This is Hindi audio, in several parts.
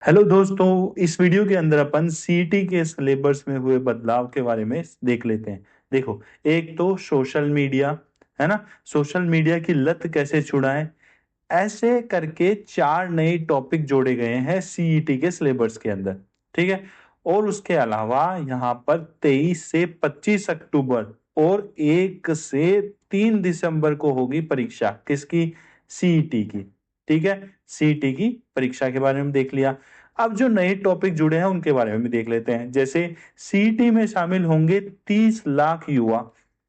हेलो दोस्तों, इस वीडियो के अंदर अपन सीईटी के सिलेबस में हुए बदलाव के बारे में देख लेते हैं। देखो, एक तो सोशल मीडिया है ना। सोशल मीडिया की लत कैसे छुड़ाएं, ऐसे करके 4 नए टॉपिक जोड़े गए हैं सीईटी के सिलेबस के अंदर। ठीक है। और उसके अलावा यहाँ पर 23 से 25 अक्टूबर और 1 से 3 दिसंबर को होगी परीक्षा। किसकी? सीईटी की। ठीक है। सीईटी की परीक्षा के बारे में देख लिया। अब जो नए टॉपिक जुड़े हैं उनके बारे में भी देख लेते हैं। जैसे सीईटी में शामिल होंगे 30 लाख युवा,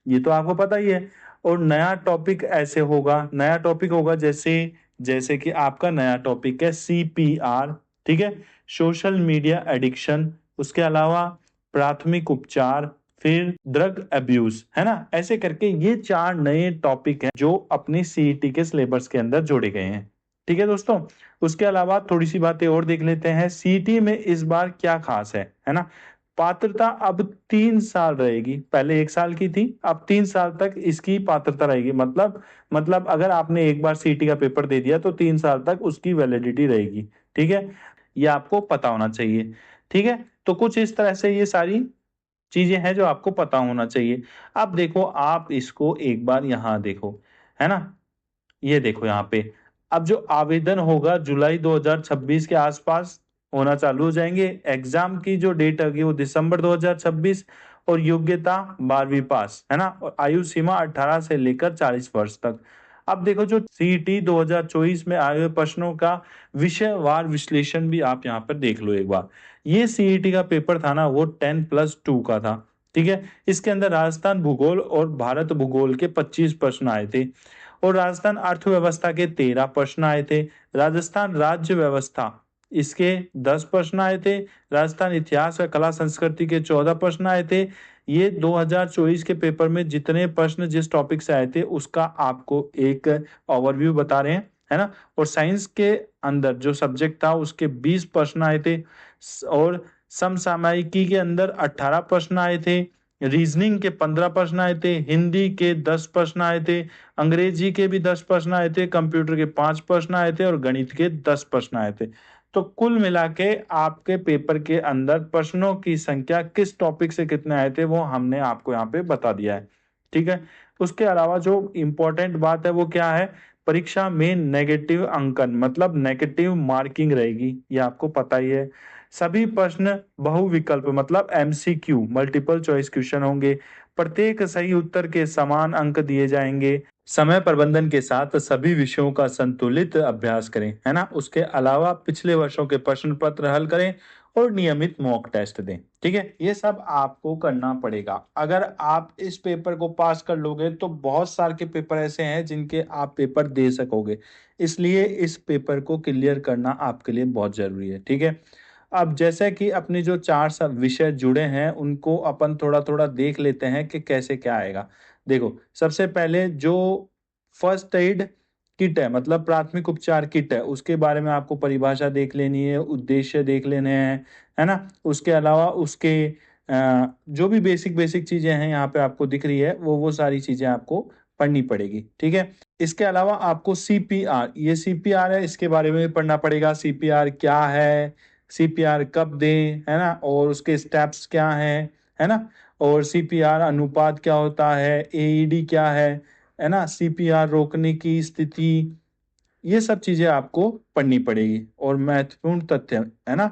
ये तो आपको पता ही है। और नया टॉपिक ऐसे होगा, नया टॉपिक होगा जैसे जैसे कि आपका नया टॉपिक है सीपीआर। ठीक है। सोशल मीडिया एडिक्शन, उसके अलावा प्राथमिक उपचार, फिर ड्रग अब्यूज, है ना। ऐसे करके ये 4 नए टॉपिक हैं जो अपनी सीईटी के सिलेबस के अंदर जोड़े गए हैं। ठीक है दोस्तों। उसके अलावा थोड़ी सी बातें और देख लेते हैं। सीईटी में इस बार क्या खास है ना। पात्रता अब 3 साल रहेगी, पहले 1 साल की थी, अब 3 साल तक इसकी पात्रता रहेगी। मतलब अगर आपने एक बार सीईटी का पेपर दे दिया तो 3 साल तक उसकी वैलिडिटी रहेगी। ठीक है। ये आपको पता होना चाहिए। ठीक है। तो कुछ इस तरह से ये सारी चीजें हैं जो आपको पता होना चाहिए। अब देखो, आप इसको एक बार यहाँ देखो, है ना। ये देखो यहाँ पे, अब जो आवेदन होगा जुलाई 2026 के आसपास होना चालू हो जाएंगे। एग्जाम की जो डेट होगी वो दिसंबर 2026। और योग्यता 12वीं पास, है ना। और आयु सीमा 18 से लेकर 40 वर्ष तक। अब देखो, जो सीईटी 2024 में आए हुए प्रश्नों का विषयवार विश्लेषण भी आप यहाँ पर देख लो एक बार। ये सीईटी का पेपर था ना, वो 10+2 का था। ठीक है। इसके अंदर राजस्थान भूगोल और भारत भूगोल के 25 प्रश्न आए थे। और राजस्थान अर्थव्यवस्था के 13 प्रश्न आए थे। राजस्थान राज्य व्यवस्था, इसके 10 प्रश्न आए थे। राजस्थान इतिहास व कला संस्कृति के 14 प्रश्न आए थे। ये 2024 के पेपर में जितने प्रश्न जिस टॉपिक से आए थे उसका आपको एक ओवरव्यू बता रहे हैं, है ना। और साइंस के अंदर जो सब्जेक्ट था उसके 20 प्रश्न आए थे। और समसामयिकी के अंदर 18 प्रश्न आए थे। रीजनिंग के 15 प्रश्न आए थे। हिंदी के 10 प्रश्न आए थे। अंग्रेजी के भी 10 प्रश्न आए थे। कंप्यूटर के 5 प्रश्न आए थे और गणित के 10 प्रश्न आए थे। तो कुल मिला के आपके पेपर के अंदर प्रश्नों की संख्या किस टॉपिक से कितने आए थे वो हमने आपको यहाँ पे बता दिया है। ठीक है। उसके अलावा जो इम्पोर्टेंट बात है वो क्या है, परीक्षा में नेगेटिव अंकन मतलब नेगेटिव मार्किंग रहेगी, ये आपको पता ही है। सभी प्रश्न बहुविकल्प मतलब एमसीक्यू मल्टीपल चॉइस क्वेश्चन होंगे। प्रत्येक सही उत्तर के समान अंक दिए जाएंगे। समय प्रबंधन के साथ सभी विषयों का संतुलित अभ्यास करें, है ना। उसके अलावा पिछले वर्षों के प्रश्न पत्र हल करें और नियमित मॉक टेस्ट दें। ठीक है। ये सब आपको करना पड़ेगा। अगर आप इस पेपर को पास कर लोगे तो बहुत साल के पेपर ऐसे हैं जिनके आप पेपर दे सकोगे। इसलिए इस पेपर को क्लियर करना आपके लिए बहुत जरूरी है। ठीक है। अब जैसे कि अपने जो 4 सब विषय जुड़े हैं उनको अपन थोड़ा थोड़ा देख लेते हैं कि कैसे क्या आएगा। देखो, सबसे पहले जो फर्स्ट एड किट है मतलब प्राथमिक उपचार किट है, उसके बारे में आपको परिभाषा देख लेनी है, उद्देश्य देख लेने हैं, है ना। उसके अलावा उसके जो भी बेसिक बेसिक चीजें हैं यहाँ पे आपको दिख रही है वो सारी चीजें आपको पढ़नी पड़ेगी। ठीक है। इसके अलावा आपको सीपीआर, ये सीपीआर है, इसके बारे में भी पढ़ना पड़ेगा। सीपीआर क्या है, सीपीआर कब दें, है ना, और उसके स्टेप्स क्या हैं, है ना। और सीपीआर अनुपात क्या होता है, एईडी क्या है ना, सीपीआर रोकने की स्थिति, ये सब चीजें आपको पढ़नी पड़ेगी। और महत्वपूर्ण तथ्य, है ना,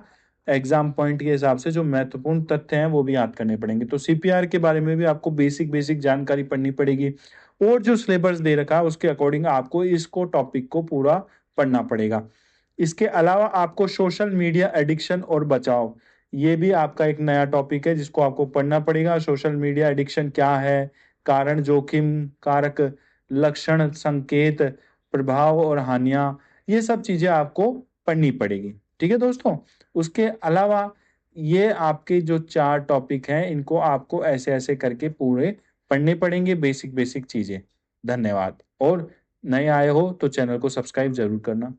एग्जाम पॉइंट के हिसाब से जो महत्वपूर्ण तथ्य हैं वो भी याद करने पड़ेंगे। तो सीपीआर के बारे में भी आपको बेसिक बेसिक जानकारी पढ़नी पड़ेगी। और जो सिलेबस दे रखा है उसके अकॉर्डिंग आपको इसको टॉपिक को पूरा पढ़ना पड़ेगा। इसके अलावा आपको सोशल मीडिया एडिक्शन और बचाव, ये भी आपका एक नया टॉपिक है जिसको आपको पढ़ना पड़ेगा। सोशल मीडिया एडिक्शन क्या है, कारण, जोखिम, कारक, लक्षण, संकेत, प्रभाव और हानियां, ये सब चीजें आपको पढ़नी पड़ेगी। ठीक है दोस्तों। उसके अलावा ये आपके जो 4 टॉपिक हैं इनको आपको ऐसे ऐसे करके पूरे पढ़ने पड़ेंगे, बेसिक बेसिक चीजें। धन्यवाद। और नए आए हो तो चैनल को सब्सक्राइब जरूर करना।